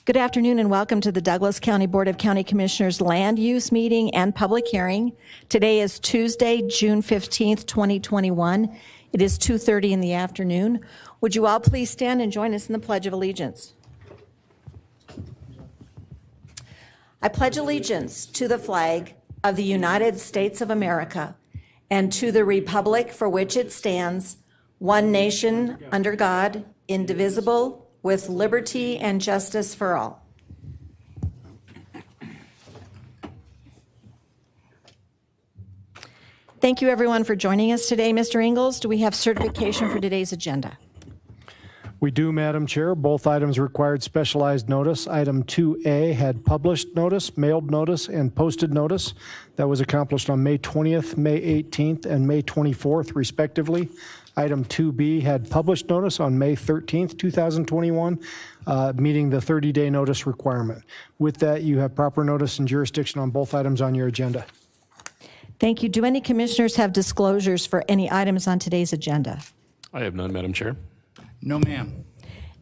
Good afternoon and welcome to the Douglas County Board of County Commissioners Land Use Meeting and Public Hearing. Today is Tuesday, June 15th, 2021. It is 2:30 in the afternoon. Would you all please stand and join us in the Pledge of Allegiance? I pledge allegiance to the flag of the United States of America and to the republic for which it stands, one nation, under God, indivisible, with liberty and justice for all. Thank you, everyone, for joining us today. Mr. Ingalls, do we have certification for today's agenda? We do, Madam Chair. Both items required specialized notice. Item 2A had published notice, mailed notice, and posted notice. That was accomplished on May 20th, May 18th, and May 24th, respectively. Item 2B had published notice on May 13th, 2021, meeting the 30-day notice requirement. With that, you have proper notice and jurisdiction on both items on your agenda. Thank you. Do any commissioners have disclosures for any items on today's agenda? I have none, Madam Chair. No, ma'am.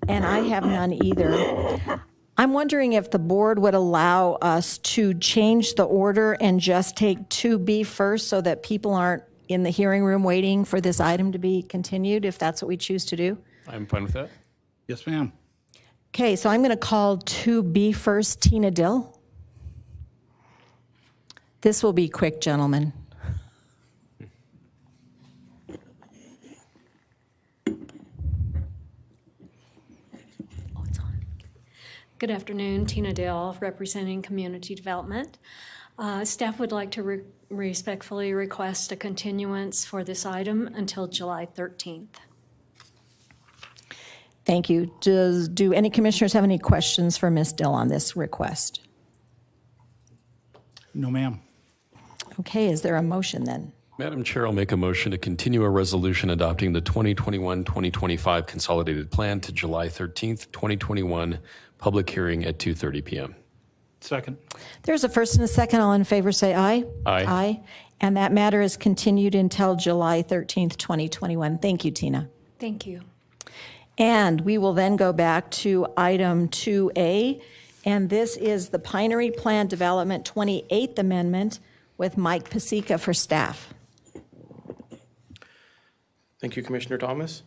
And I have none either. I'm wondering if the board would allow us to change the order and just take 2B first so that people aren't in the hearing room waiting for this item to be continued, if that's what we choose to do. I'm fine with that. Yes, ma'am. Okay, so I'm going to call 2B first, Tina Dill. This will be quick, gentlemen. Oh, it's on. Good afternoon, Tina Dill, representing Community Development. Staff would like to respectfully request a continuance for this item until July 13th. Thank you. Do any commissioners have any questions for Ms. Dill on this request? No, ma'am. Okay, is there a motion then? Madam Chair, I'll make a motion to continue a resolution adopting the 2021-2025 Consolidated Plan to July 13th, 2021, public hearing at 2:30 p.m. Second. There's a first and a second. All in favor say aye. Aye. Aye. And that matter is continued until July 13th, 2021. Thank you, Tina. Thank you. And we will then go back to item 2A, and this is the Pinery Plan Development 28th Amendment with Mike Pasica for staff. Thank you, Commissioner Thomas.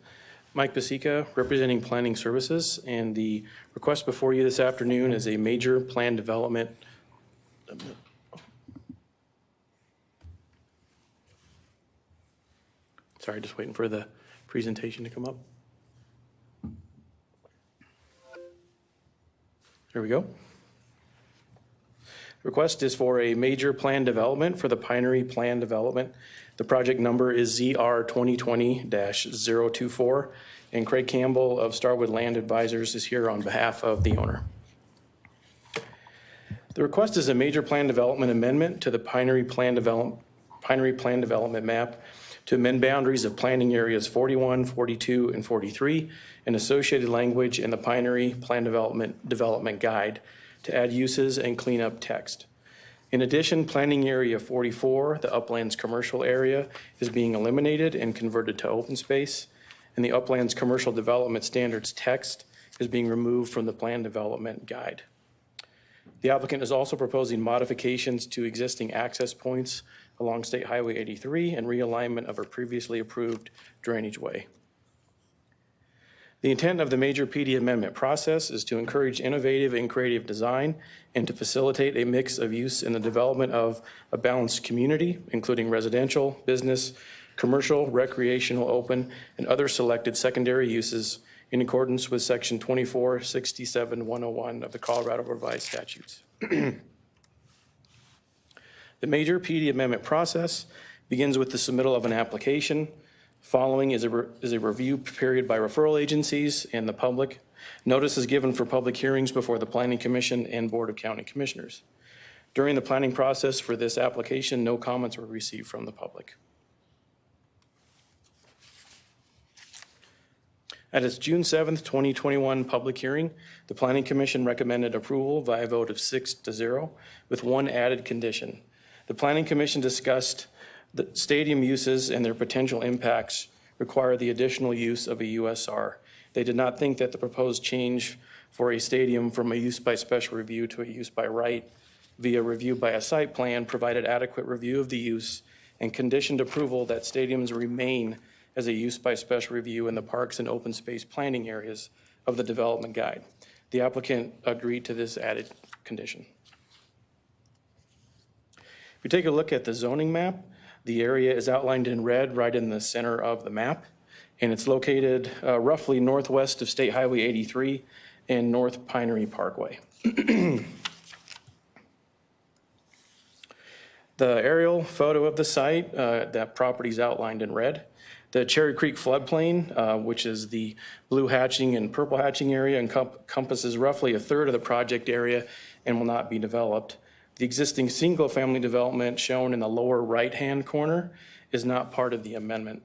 Mike Pasica, representing Planning Services, and the request before you this afternoon is a major plan development. Sorry, just waiting for the presentation to come up. There we go. The request is for a major plan development for the Pinery Plan Development. The project number is ZR 2020-024, and Craig Campbell of Starwood Land Advisors is here on behalf of the owner. The request is a major plan development amendment to the Pinery Plan Development map to amend boundaries of planning areas 41, 42, and 43, and associated language in the Pinery Plan Development Guide to add uses and clean up text. In addition, planning area 44, the Uplands Commercial Area, is being eliminated and converted to open space, and the Uplands Commercial Development Standards text is being removed from the Plan Development Guide. The applicant is also proposing modifications to existing access points along State Highway 83 and realignment of a previously approved drainage way. The intent of the major PD amendment process is to encourage innovative and creative design and to facilitate a mix of use in the development of a balanced community, including residential, business, commercial, recreational, open, and other selected secondary uses in accordance with Section 2467-101 of the Colorado Revised Statutes. The major PD amendment process begins with the submittal of an application. Following is a review period by referral agencies and the public. Notice is given for public hearings before the Planning Commission and Board of County Commissioners. During the planning process for this application, no comments were received from the public. At its June 7th, 2021 public hearing, the Planning Commission recommended approval via a vote of 6-0 with one added condition. The Planning Commission discussed the stadium uses and their potential impacts require the additional use of a USR. They did not think that the proposed change for a stadium from a use by special review to a use by right via review by a site plan provided adequate review of the use and conditioned approval that stadiums remain as a use by special review in the parks and open space planning areas of the development guide. The applicant agreed to this added condition. If we take a look at the zoning map, the area is outlined in red right in the center of the map, and it's located roughly northwest of State Highway 83 and North Pinery Parkway. The aerial photo of the site, that property is outlined in red. The Cherry Creek floodplain, which is the blue hatching and purple hatching area, encompasses roughly a third of the project area and will not be developed. The existing single-family development shown in the lower right-hand corner is not part of the amendment.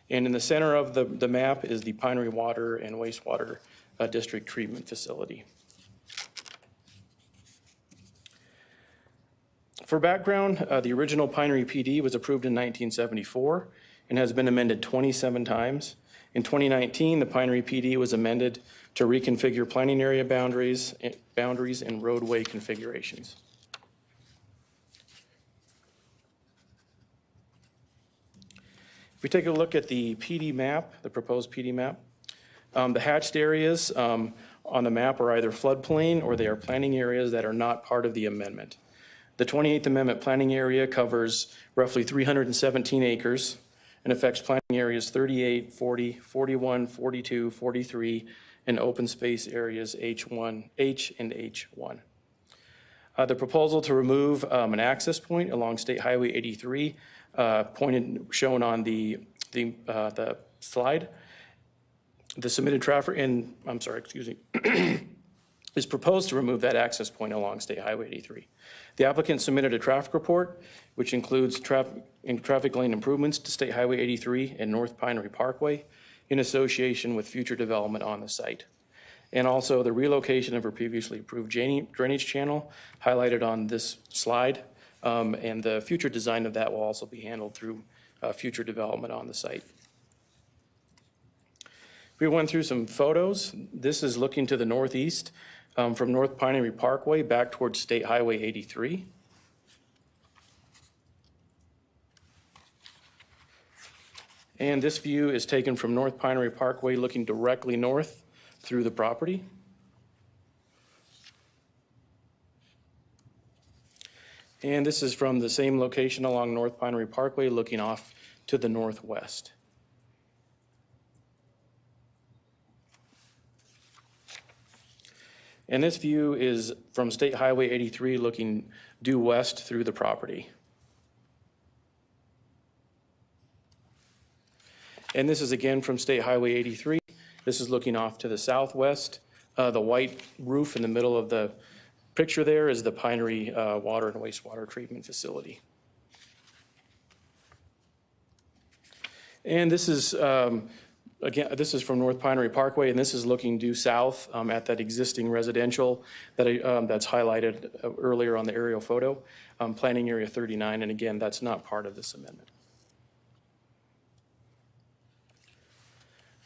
And in the center of the map is the Pinery Water and Wastewater District Treatment Facility. For background, the original Pinery PD was approved in 1974 and has been amended 27 times. In 2019, the Pinery PD was amended to reconfigure planning area boundaries and roadway configurations. If we take a look at the PD map, the proposed PD map, the hatched areas on the map are either floodplain or they are planning areas that are not part of the amendment. The 28th Amendment planning area covers roughly 317 acres and affects planning areas 38, 40, 41, 42, 43, and open space areas H and H1. The proposal to remove an access point along State Highway 83, shown on the slide, the submitted traffic, is proposed to remove that access point along State Highway 83. The applicant submitted a traffic report, which includes traffic lane improvements to State Highway 83 and North Pinery Parkway in association with future development on the site. And also the relocation of a previously approved drainage channel highlighted on this slide, and the future design of that will also be handled through future development on the site. We went through some photos. This is looking to the northeast from North Pinery Parkway back towards State Highway 83. And this view is taken from North Pinery Parkway looking directly north through the property. And this is from the same location along North Pinery Parkway looking off to the northwest. And this view is from State Highway 83 looking due west through the property. And this is again from State Highway 83. This is looking off to the southwest. The white roof in the middle of the picture there is the Pinery Water and Wastewater Treatment Facility. And this is, again, this is from North Pinery Parkway, and this is looking due south at that existing residential that that's highlighted earlier on the aerial photo, planning area 39, and again, that's not part of this amendment.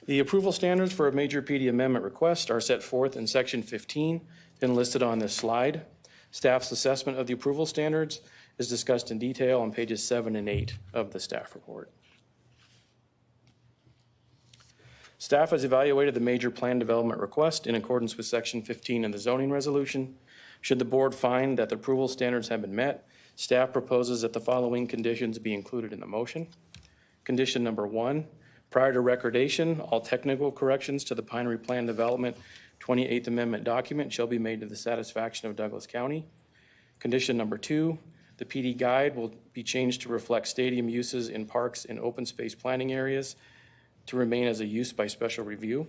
The approval standards for a major PD amendment request are set forth in section 15 and listed on this slide. Staff's assessment of the approval standards is discussed in detail on pages 7 and 8 of the staff report. Staff has evaluated the major plan development request in accordance with section 15 in the zoning resolution. Should the board find that the approval standards have been met, staff proposes that the following conditions be included in the motion. Condition number 1, prior to recordation, all technical corrections to the Pinery Plan Development 28th Amendment document shall be made to the satisfaction of Douglas County. Condition number 2, the PD guide will be changed to reflect stadium uses in parks and open space planning areas to remain as a use by special review.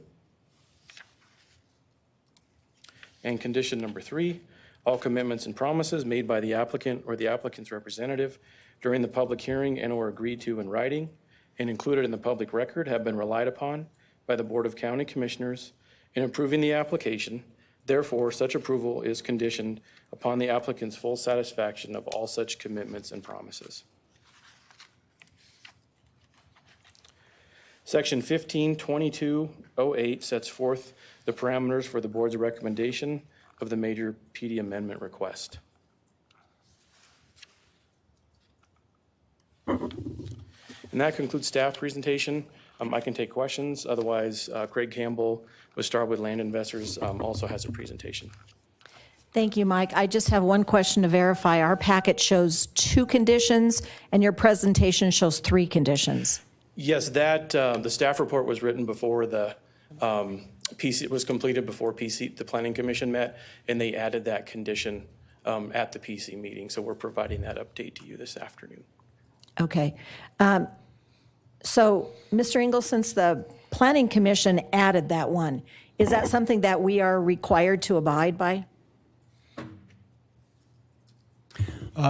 And condition number 3, all commitments and promises made by the applicant or the applicant's representative during the public hearing and or agreed to in writing and included in the public record have been relied upon by the Board of County Commissioners in approving the application. Therefore, such approval is conditioned upon the applicant's full satisfaction of all such commitments and promises. Section 152208 sets forth the parameters for the board's recommendation of the major PD amendment request. And that concludes staff presentation. I can take questions. Otherwise, Craig Campbell with Starwood Land Investors also has a presentation. Thank you, Mike. I just have one question to verify. Our packet shows 2 conditions, and your presentation shows 3 conditions. Yes, that, the staff report was written before the PC, it was completed before PC, the Planning Commission met, and they added that condition at the PC meeting. So we're providing that update to you this afternoon. Okay. So, Mr. Engel, since the Planning Commission added that one, is that something that we are required to abide by?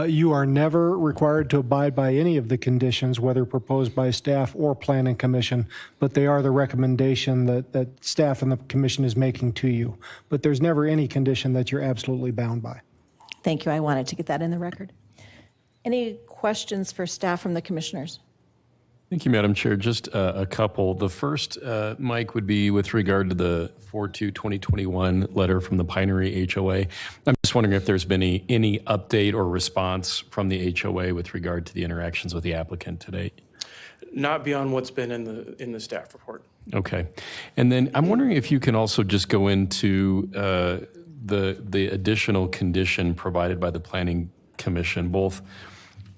You are never required to abide by any of the conditions, whether proposed by staff or Planning Commission, but they are the recommendation that staff and the commission is making to you. But there's never any condition that you're absolutely bound by. Thank you. I wanted to get that in the record. Any questions for staff from the commissioners? Thank you, Madam Chair. Just a couple. The first, Mike, would be with regard to the 4/2/2021 letter from the Pinery HOA. I'm just wondering if there's been any update or response from the HOA with regard to the interactions with the applicant today. Not beyond what's been in the staff report. Okay. And then I'm wondering if you can also just go into the additional condition provided by the Planning Commission, both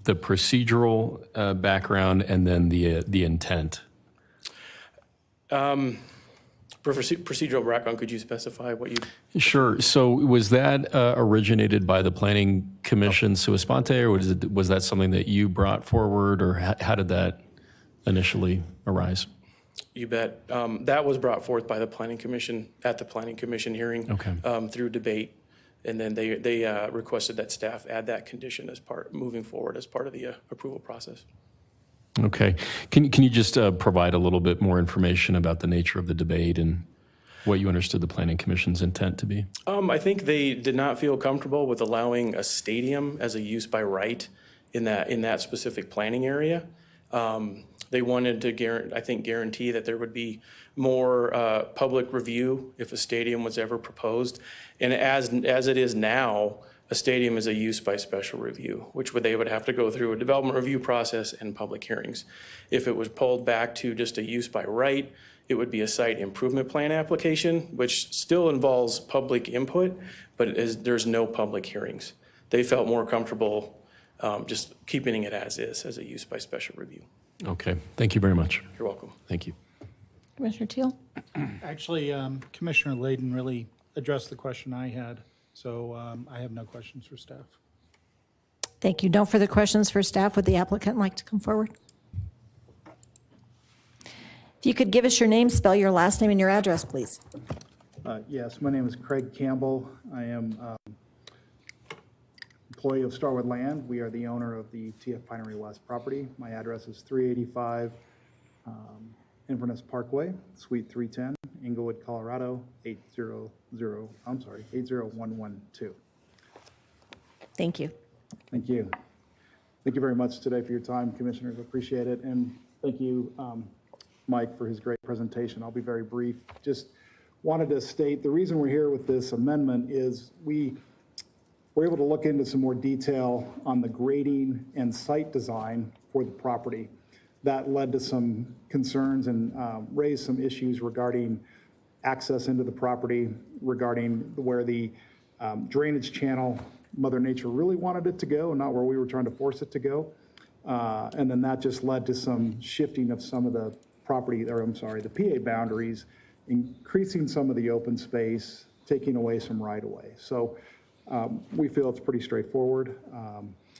the procedural background and then the intent. Procedural background, could you specify what you? Sure. So was that originated by the Planning Commission sua sponte, or was that something that you brought forward, or how did that initially arise? You bet. That was brought forth by the Planning Commission at the Planning Commission hearing. Okay. Through debate. And then they requested that staff add that condition as moving forward as part of the approval process. Okay. Can you just provide a little bit more information about the nature of the debate and what you understood the Planning Commission's intent to be? I think they did not feel comfortable with allowing a stadium as a use by right in that specific planning area. They wanted to guarantee that there would be more public review if a stadium was ever proposed. And as it is now, a stadium is a use by special review, which they would have to go through a development review process and public hearings. If it was pulled back to just a use by right, it would be a site improvement plan application, which still involves public input, but there's no public hearings. They felt more comfortable just keeping it as is, as a use by special review. Okay. Thank you very much. You're welcome. Thank you. Commissioner Teal? Actually, Commissioner Layden really addressed the question I had, so I have no questions for staff. Thank you. No further questions for staff. Would the applicant like to come forward? If you could give us your name, spell your last name and your address, please. Yes, my name is Craig Campbell. I am employee of Starwood Land. We are the owner of the TF Pinery West property. My address is 385 Inverness Parkway, Suite 310, Inglewood, Colorado, 80112. Thank you. Thank you. Thank you very much today for your time, Commissioners. Appreciate it. And thank you, Mike, for his great presentation. I'll be very brief. Just wanted to state the reason we're here with this amendment is we were able to look into some more detail on the grading and site design for the property. That led to some concerns and raised some issues regarding access into the property, regarding where the drainage channel Mother Nature really wanted it to go and not where we were trying to force it to go. And then that just led to some shifting of some of the property, or I'm sorry, the PA boundaries, increasing some of the open space, taking away some right-of-way. So we feel it's pretty straightforward.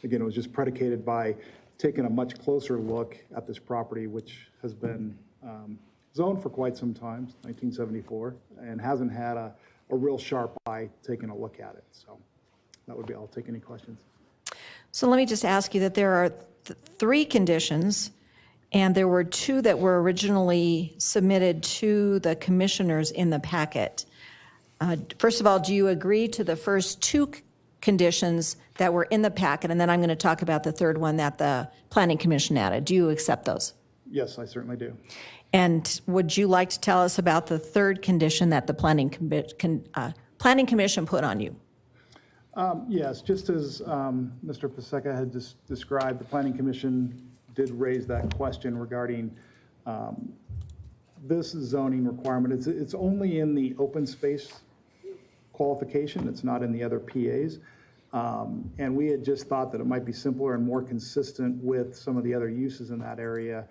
Again, it was just predicated by taking a much closer look at this property, which has been zoned for quite some time, 1974, and hasn't had a real sharp eye taking a look at it. So that would be, I'll take any questions. So let me just ask you that there are 3 conditions, and there were 2 that were originally submitted to the commissioners in the packet. First of all, do you agree to the first 2 conditions that were in the packet? And then I'm going to talk about the third one that the Planning Commission added. Do you accept those? Yes, I certainly do. And would you like to tell us about the third condition that the Planning Commission put on you? Yes, just as Mr. Paseka had described, the Planning Commission did raise that question regarding this zoning requirement. It's only in the open space qualification. It's not in the other PAs. And we had just thought that it might be simpler and more consistent with some of the other uses in that area,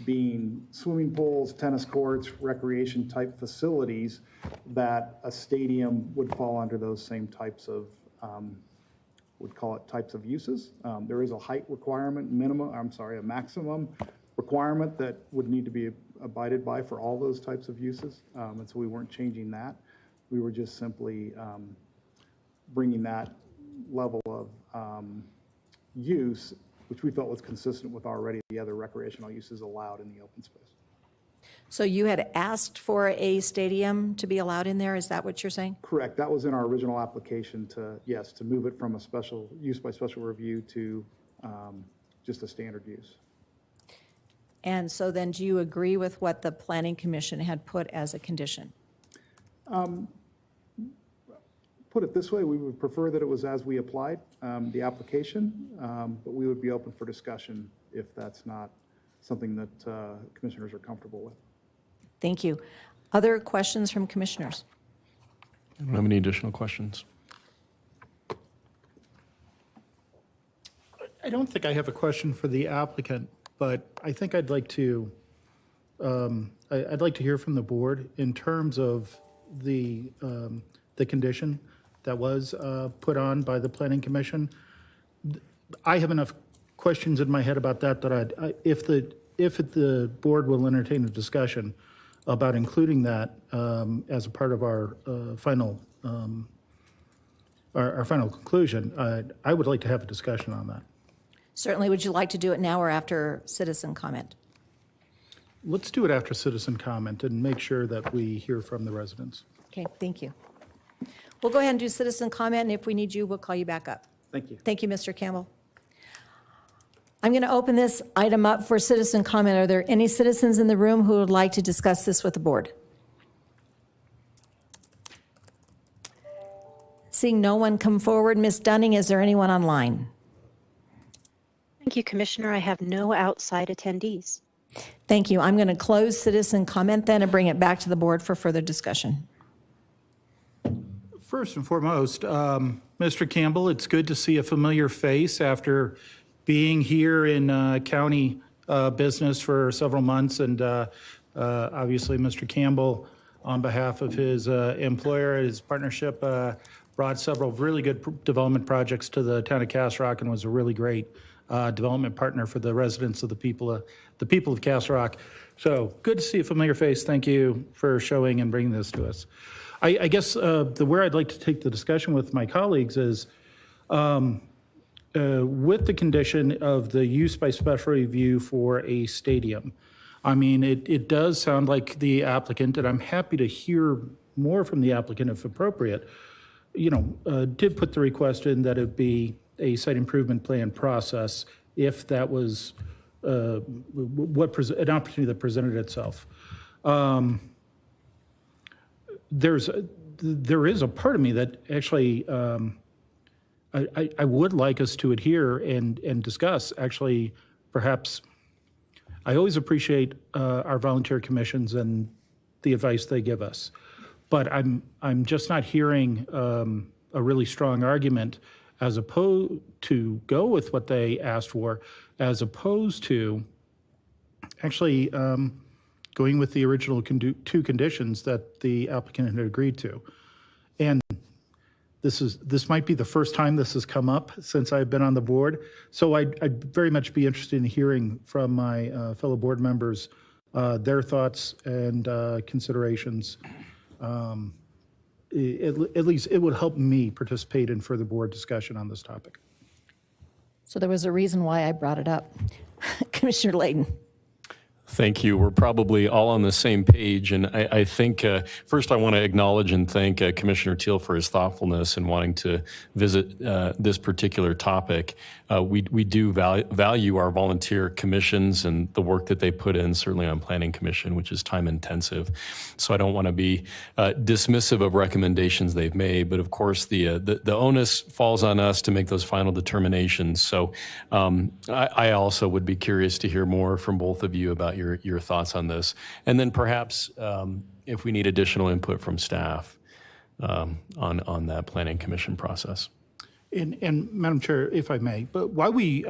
being swimming pools, tennis courts, recreation type facilities, that a stadium would fall under those same types of, would call it types of uses. There is a height requirement, a maximum requirement that would need to be abided by for all those types of uses. And so we weren't changing that. We were just simply bringing that level of use, which we felt was consistent with already the other recreational uses allowed in the open space. So you had asked for a stadium to be allowed in there, is that what you're saying? Correct. That was in our original application to, yes, to move it from a special use by special review to just a standard use. And so then do you agree with what the Planning Commission had put as a condition? Put it this way, we would prefer that it was as we applied the application, but we would be open for discussion if that's not something that commissioners are comfortable with. Thank you. Other questions from commissioners? I don't have any additional questions. I don't think I have a question for the applicant, but I think I'd like to hear from the board in terms of the condition that was put on by the Planning Commission. I have enough questions in my head about that if the board will entertain a discussion about including that as a part of our final conclusion, I would like to have a discussion on that. Certainly. Would you like to do it now or after citizen comment? Let's do it after citizen comment and make sure that we hear from the residents. Okay, thank you. We'll go ahead and do citizen comment, and if we need you, we'll call you back up. Thank you. Thank you, Mr. Campbell. I'm going to open this item up for citizen comment. Are there any citizens in the room who would like to discuss this with the board? Seeing no one come forward, Ms. Dunning, is there anyone online? Thank you, Commissioner. I have no outside attendees. Thank you. I'm going to close citizen comment then and bring it back to the board for further discussion. First and foremost, Mr. Campbell, it's good to see a familiar face after being here in county business for several months. And obviously, Mr. Campbell, on behalf of his employer, his partnership, brought several really good development projects to the town of Castle Rock and was a really great development partner for the residents of the people of Castle Rock. So good to see a familiar face. Thank you for showing and bringing this to us. I guess where I'd like to take the discussion with my colleagues is with the condition of the use by special review for a stadium. I mean, it does sound like the applicant, and I'm happy to hear more from the applicant if appropriate, did put the request in that it be a site improvement plan process if that was an opportunity that presented itself. There is a part of me that actually I would like us to adhere and discuss. Actually, perhaps I always appreciate our volunteer commissions and the advice they give us, but I'm just not hearing a really strong argument as opposed to go with what they asked for, as opposed to actually going with the original two conditions that the applicant had agreed to. And this might be the first time this has come up since I've been on the board. So I'd very much be interested in hearing from my fellow board members their thoughts and considerations. At least it would help me participate in further board discussion on this topic. So there was a reason why I brought it up. Commissioner Layton. Thank you. We're probably all on the same page. And I think, first, I want to acknowledge and thank Commissioner Teal for his thoughtfulness in wanting to visit this particular topic. We do value our volunteer commissions and the work that they put in, certainly on Planning Commission, which is time intensive. So I don't want to be dismissive of recommendations they've made. But of course, the onus falls on us to make those final determinations. So I also would be curious to hear more from both of you about your thoughts on this. And then perhaps if we need additional input from staff on that Planning Commission process. And Madam Chair, if I may, but while we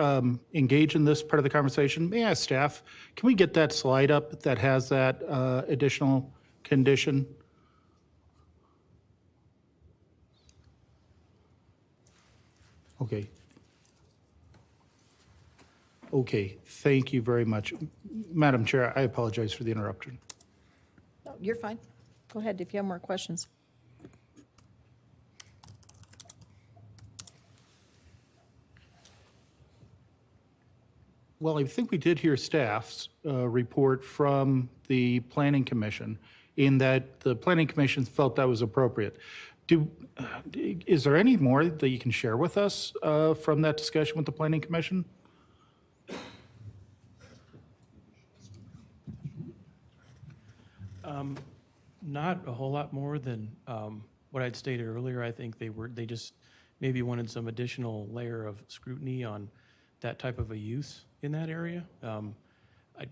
engage in this part of the conversation, may I ask staff, can we get that slide up that has that additional condition? Okay. Okay, thank you very much. Madam Chair, I apologize for the interruption. No, you're fine. Go ahead if you have more questions. Well, I think we did hear staff's report from the Planning Commission in that the Planning Commission felt that was appropriate. Is there any more that you can share with us from that discussion with the Planning Commission? Not a whole lot more than what I'd stated earlier. I think they just maybe wanted some additional layer of scrutiny on that type of a use in that area. I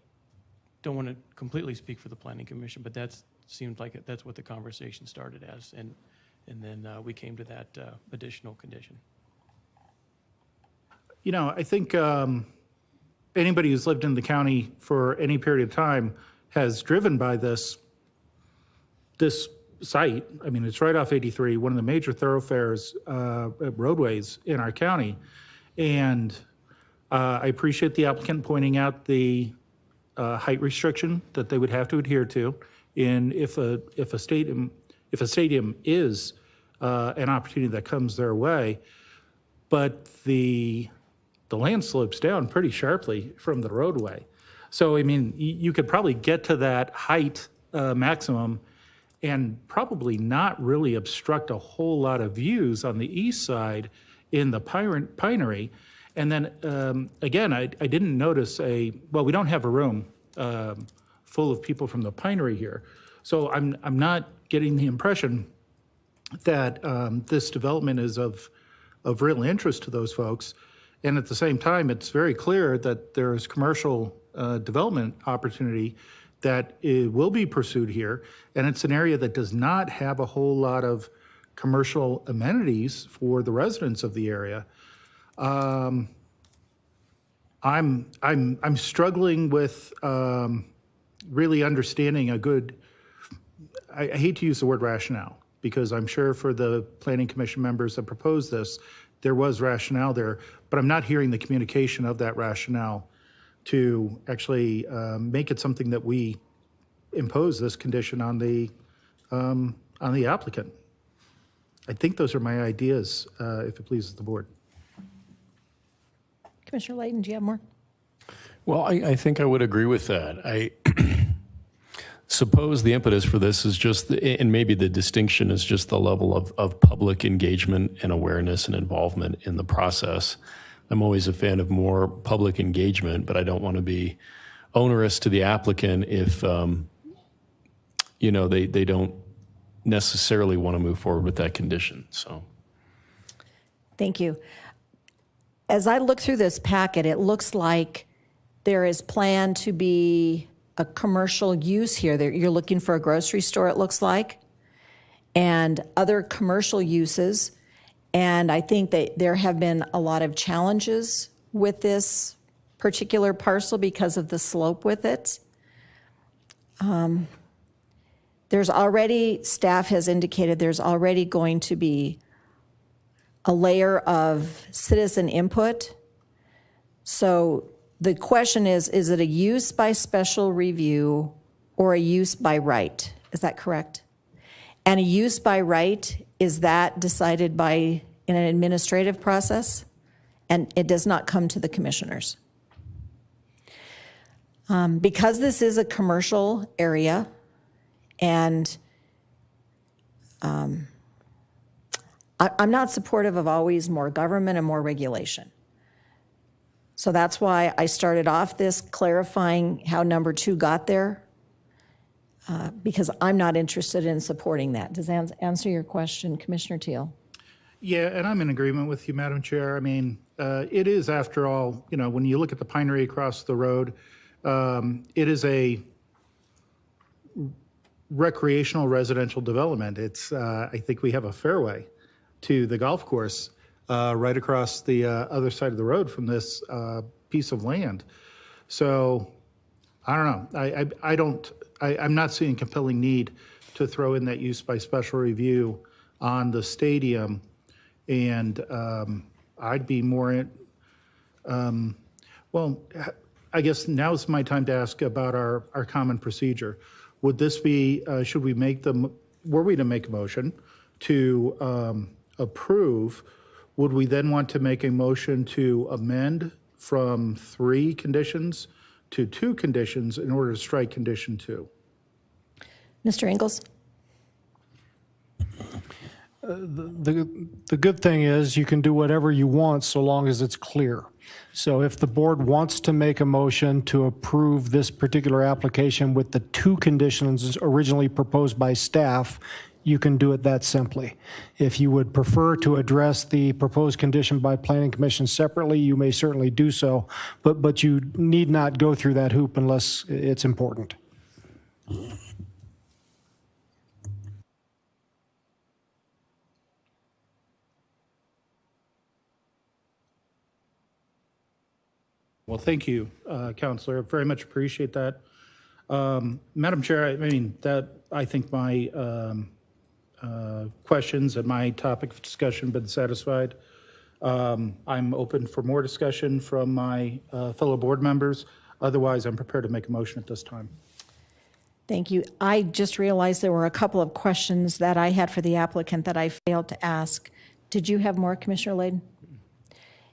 don't want to completely speak for the Planning Commission, but that seemed like that's what the conversation started as, and then we came to that additional condition. You know, I think anybody who's lived in the county for any period of time has driven by this site. I mean, it's right off 83, one of the major thoroughfares, roadways in our county. And I appreciate the applicant pointing out the height restriction that they would have to adhere to. And if a stadium is an opportunity that comes their way, but the land slopes down pretty sharply from the roadway. So, I mean, you could probably get to that height maximum and probably not really obstruct a whole lot of views on the east side in the Pinery. And then, again, I didn't notice well, we don't have a room full of people from the Pinery here. So I'm not getting the impression that this development is of real interest to those folks. And at the same time, it's very clear that there is commercial development opportunity that will be pursued here. And it's an area that does not have a whole lot of commercial amenities for the residents of the area. I'm struggling with really understanding a good, I hate to use the word rationale, because I'm sure for the Planning Commission members that proposed this, there was rationale there, but I'm not hearing the communication of that rationale to actually make it something that we impose this condition on the applicant. I think those are my ideas, if it pleases the board. Commissioner Layton, do you have more? Well, I think I would agree with that. I suppose the impetus for this is just, and maybe the distinction is just the level of public engagement and awareness and involvement in the process. I'm always a fan of more public engagement, but I don't want to be onerous to the applicant if, they don't necessarily want to move forward with that condition, so. Thank you. As I look through this packet, it looks like there is planned to be a commercial use here. You're looking for a grocery store, it looks like, and other commercial uses. And I think that there have been a lot of challenges with this particular parcel because of the slope with it. There's already, staff has indicated there's already going to be a layer of citizen input. So the question is it a use by special review or a use by right? Is that correct? And a use by right, is that decided in an administrative process? And it does not come to the commissioners. Because this is a commercial area, and I'm not supportive of always more government and more regulation. So that's why I started off this clarifying how number 2 got there, because I'm not interested in supporting that. Does that answer your question, Commissioner Teal? Yeah, and I'm in agreement with you, Madam Chair. I mean, it is, after all, you know, when you look at the Pinery across the road, it is a recreational residential development. It's, I think we have a fairway to the golf course right across the other side of the road from this piece of land. So I don't know. I'm not seeing compelling need to throw in that use by special review on the stadium. And I'd be more, well, I guess now's my time to ask about our common procedure. Would this be, should we make were we to make a motion to approve, would we then want to make a motion to amend from 3 conditions to 2 conditions in order to strike condition 2? Mr. Ingles? The good thing is you can do whatever you want so long as it's clear. So if the board wants to make a motion to approve this particular application with the 2 conditions originally proposed by staff, you can do it that simply. If you would prefer to address the proposed condition by Planning Commission separately, you may certainly do so, but you need not go through that hoop unless it's important. Well, thank you, Counselor. Very much appreciate that. Madam Chair, I mean, I think my questions and my topic of discussion been satisfied. I'm open for more discussion from my fellow board members. Otherwise, I'm prepared to make a motion at this time. Thank you. I just realized there were a couple of questions that I had for the applicant that I failed to ask. Did you have more, Commissioner Layden?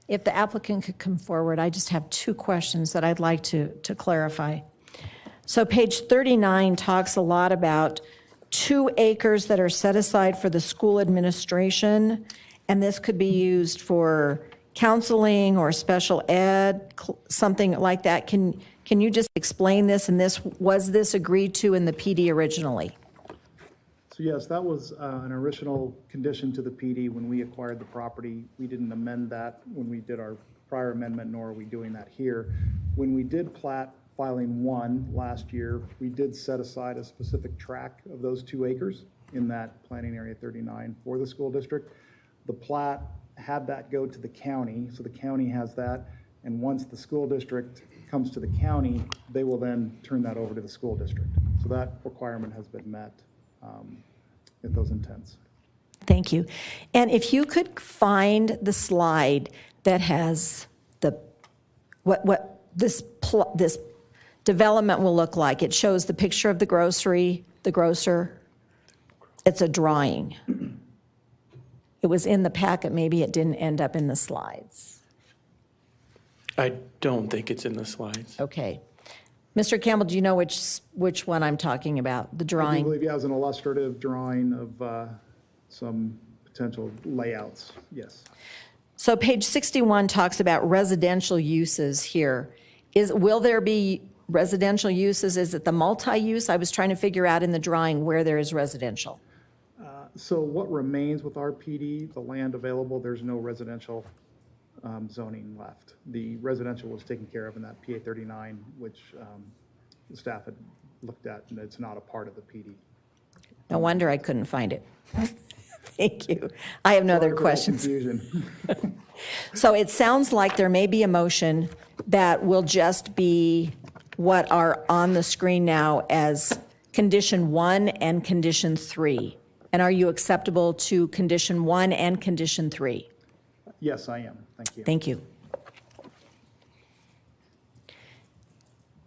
If the applicant could come forward, I just have 2 questions that I'd like to clarify. So page 39 talks a lot about 2 acres that are set aside for the school administration, and this could be used for counseling or special ed, something like that. Can you just explain this? And was this agreed to in the PD originally? So yes, that was an original condition to the PD when we acquired the property. We didn't amend that when we did our prior amendment, nor are we doing that here. When we did plat filing 1 last year, we did set aside a specific tract of those 2 acres in that planning area 39 for the school district. The plat had that go to the county, so the county has that, and once the school district comes to the county, they will then turn that over to the school district. So that requirement has been met at those intents. Thank you. And if you could find the slide that has what this development will look like. It shows the picture of the grocery, the grocer. It's a drawing. It was in the packet. Maybe it didn't end up in the slides. I don't think it's in the slides. Okay. Mr. Campbell, do you know which one I'm talking about? The I do drawing? believe he has an illustrative drawing of some potential layouts, yes. So page 61 talks about residential uses here. Will there be residential uses? Is it the multi-use? I was trying to figure out in the drawing where there is residential. So what remains with our PD, the land available, there's no residential zoning left. The residential was taken care of in that PA 39, which the staff had looked at, and it's not a part of the PD. No wonder I couldn't find it. Thank you. I have no other questions. Confusion. So it sounds like there may be a motion that will just be what are on the screen now as condition 1 and condition 3. And are you acceptable to condition 1 and condition 3? Yes, I am. Thank you. Thank you.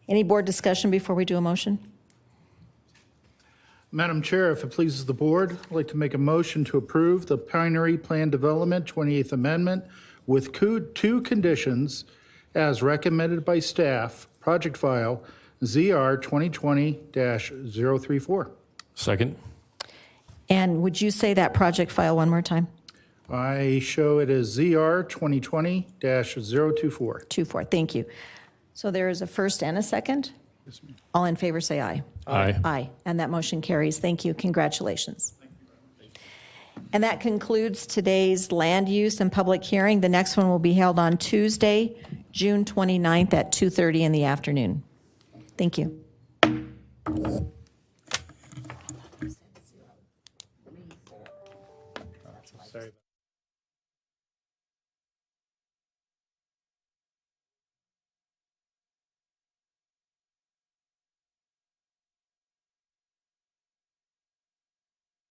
Any board discussion before we do a motion? Madam Chair, if it pleases the board, I'd like to make a motion to approve the Pinery Plan Development 28th Amendment with 2 conditions as recommended by staff project file ZR 2020-034. Second? And would you say that project file one more time? I show it as ZR 2020-024. 24, thank you. So there is a first and a second? All in favor, say aye. Aye. Aye, and that motion carries. Thank you, congratulations. And that concludes today's land use and public hearing. The next one will be held on Tuesday, June 29th at 2:30 in the afternoon. Thank you.